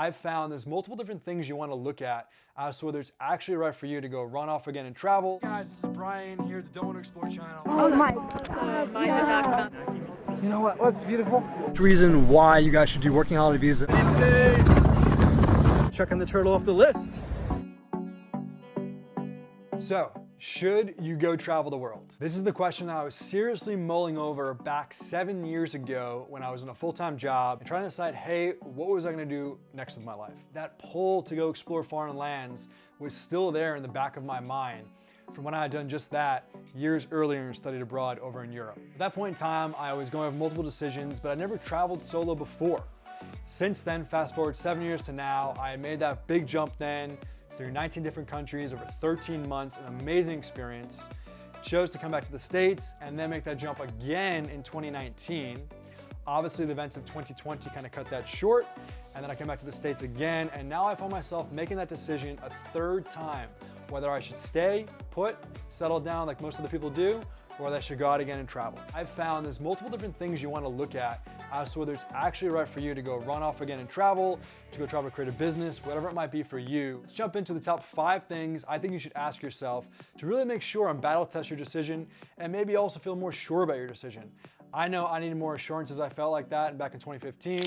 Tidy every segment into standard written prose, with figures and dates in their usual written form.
I've found there's multiple different things you want to look at as to whether it's actually right for you to go run off again and travel. Hey guys, this is Brian here at the Don't Want to Explore channel. Oh my God. Yeah. You know what? What's beautiful? Reason why you guys should do working holiday visa. Checking the turtle off the list. So, should you go travel the world? This is the question that I was seriously mulling over back 7 years ago when I was in a full-time job and trying to decide, hey, what was I gonna do next with my life? That pull to go explore foreign lands was still there in the back of my mind from when I had done just that years earlier and studied abroad over in Europe. At that point in time, I was going over multiple decisions, but I never traveled solo before. Since then, fast forward 7 years to now, I had made that big jump then through 19 different countries over 13 months, an amazing experience. Chose to come back to the States and then make that jump again in 2019. Obviously, the events of 2020 kind of cut that short, and then I came back to the States again, and now I find myself making that decision a third time, whether I should stay, put, settle down like most of the people do, or whether I should go out again and travel. I've found there's multiple different things you want to look at as to whether it's actually right for you to go run off again and travel, to go travel to create a business, whatever it might be for you. Let's jump into the top 5 things I think you should ask yourself to really make sure and battle test your decision and maybe also feel more sure about your decision. I know I needed more assurances. I felt like that back in 2015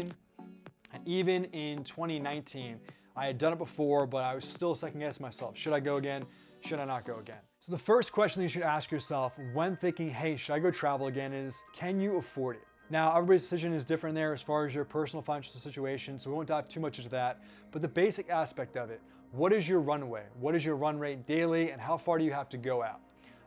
and even in 2019. I had done it before, but I was still second guessing myself. Should I go again? Should I not go again? So the first question that you should ask yourself when thinking, hey, should I go travel again is, can you afford it? Now, everybody's decision is different there as far as your personal financial situation, so we won't dive too much into that. But the basic aspect of it, what is your runway? What is your run rate daily, and how far do you have to go out?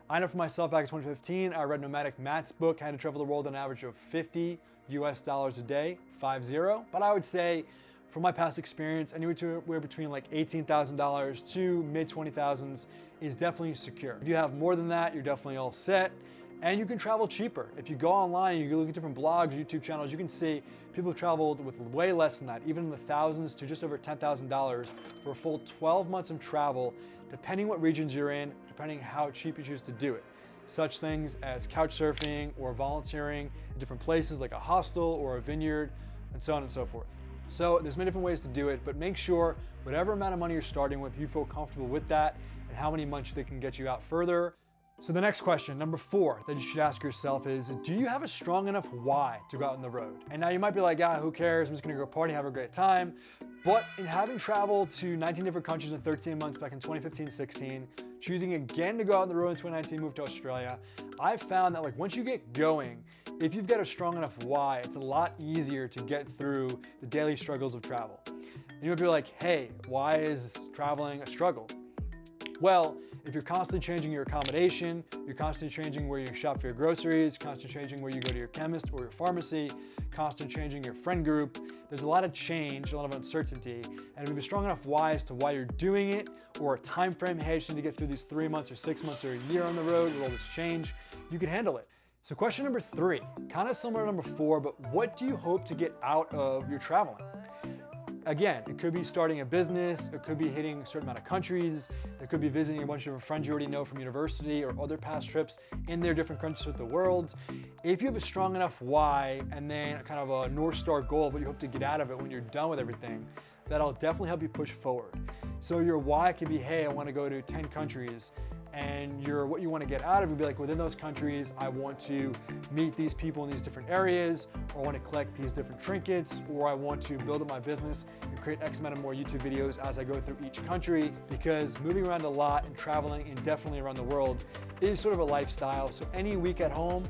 I know for myself back in 2015, I read Nomadic Matt's book, How to Travel the World on an average of $50 US a day, 50. But I would say, from my past experience, anywhere between like $18,000 to mid 20,000s is definitely secure. If you have more than that, you're definitely all set. And you can travel cheaper. If you go online and you look at different blogs, YouTube channels, you can see people have traveled with way less than that, even in the thousands to just over $10,000 for a full 12 months of travel, depending what regions you're in, depending how cheap you choose to do it. Such things as couch surfing or volunteering in different places like a hostel or a vineyard, and so on and so forth. So there's many different ways to do it, but make sure whatever amount of money you're starting with, you feel comfortable with that and how many months they can get you out further. So the next question, number 4, that you should ask yourself is, do you have a strong enough why to go out on the road? And now you might be like, yeah, who cares? I'm just gonna go party, have a great time. But in having traveled to 19 different countries in 13 months back in 2015-16, choosing again to go out on the road in 2019, move to Australia, I've found that like once you get going, if you've got a strong enough why, it's a lot easier to get through the daily struggles of travel. And you might be like, hey, why is traveling a struggle? Well, if you're constantly changing your accommodation, you're constantly changing where you shop for your groceries, constantly changing where you go to your chemist or your pharmacy, constantly changing your friend group, there's a lot of change, a lot of uncertainty. And if you have a strong enough why as to why you're doing it, or a time frame, hey, I just need to get through these 3 months or 6 months or a year on the road with all this change, you can handle it. So question number 3, kind of similar to number 4, but what do you hope to get out of your traveling? Again, it could be starting a business, it could be hitting a certain amount of countries, it could be visiting a bunch of friends you already know from university or other past trips in their different countries with the world. If you have a strong enough why and then kind of a North Star goal of what you hope to get out of it when you're done with everything, that'll definitely help you push forward. So your why could be, hey, I want to go to 10 countries. And what you want to get out of it would be like, within those countries, I want to meet these people in these different areas, or I want to collect these different trinkets, or I want to build up my business and create X amount of more YouTube videos as I go through each country, because moving around a lot and traveling indefinitely around the world is sort of a lifestyle. So any week at home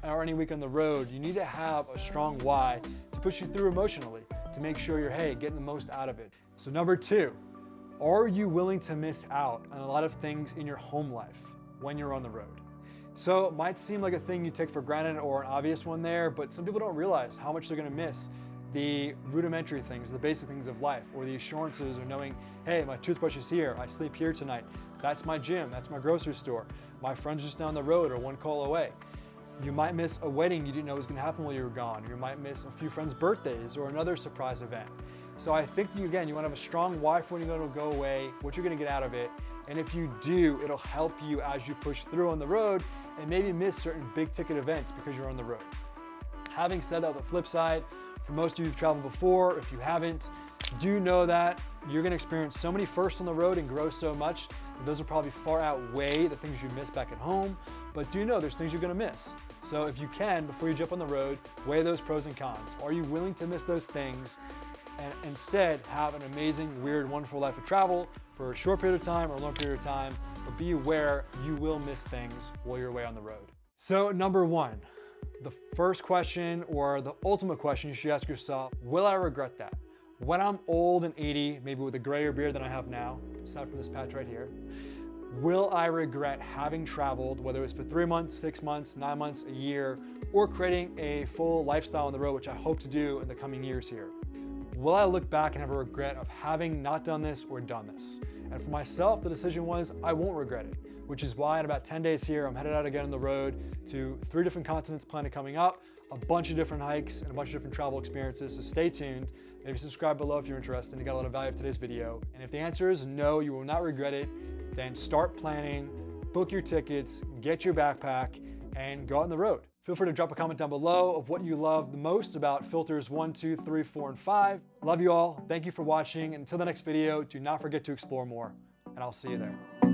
or any week on the road, you need to have a strong why to push you through emotionally, to make sure you're, hey, getting the most out of it. So number 2, are you willing to miss out on a lot of things in your home life when you're on the road? So it might seem like a thing you take for granted or an obvious one there, but some people don't realize how much they're gonna miss the rudimentary things, the basic things of life, or the assurances of knowing, hey, my toothbrush is here, I sleep here tonight, that's my gym, that's my grocery store, my friend's just down the road or one call away. You might miss a wedding you didn't know was gonna happen while you were gone. You might miss a few friends' birthdays or another surprise event. So I think you want to have a strong why for when you're going to go away, what you're going to get out of it. And if you do, it'll help you as you push through on the road and maybe miss certain big ticket events because you're on the road. Having said that, the flip side, for most of you who've traveled before, if you haven't, Do know that you're gonna experience so many firsts on the road and grow so much, that those will probably far outweigh the things you miss back at home. But do know there's things you're gonna miss. So if you can, before you jump on the road, weigh those pros and cons. Are you willing to miss those things and instead have an amazing, weird, wonderful life of travel for a short period of time or a long period of time? But be aware you will miss things while you're away on the road. So number one, the first question or the ultimate question you should ask yourself, will I regret that? When I'm old and 80, maybe with a grayer beard than I have now, aside from this patch right here, will I regret having traveled, whether it's for 3 months, 6 months, 9 months, a year, or creating a full lifestyle on the road, which I hope to do in the coming years here? Will I look back and have a regret of having not done this or done this? And for myself, the decision was I won't regret it, which is why in about 10 days here, I'm headed out again on the road to 3 different continents planned coming up, a bunch of different hikes and a bunch of different travel experiences. So stay tuned. Maybe subscribe below if you're interested and you got a lot of value of today's video. And if the answer is no, you will not regret it, then start planning, book your tickets, get your backpack, and go out on the road. Feel free to drop a comment down below of what you love the most about filters 1, 2, 3, 4, and 5. Love you all. Thank you for watching. And until the next video, do not forget to explore more, and I'll see you there.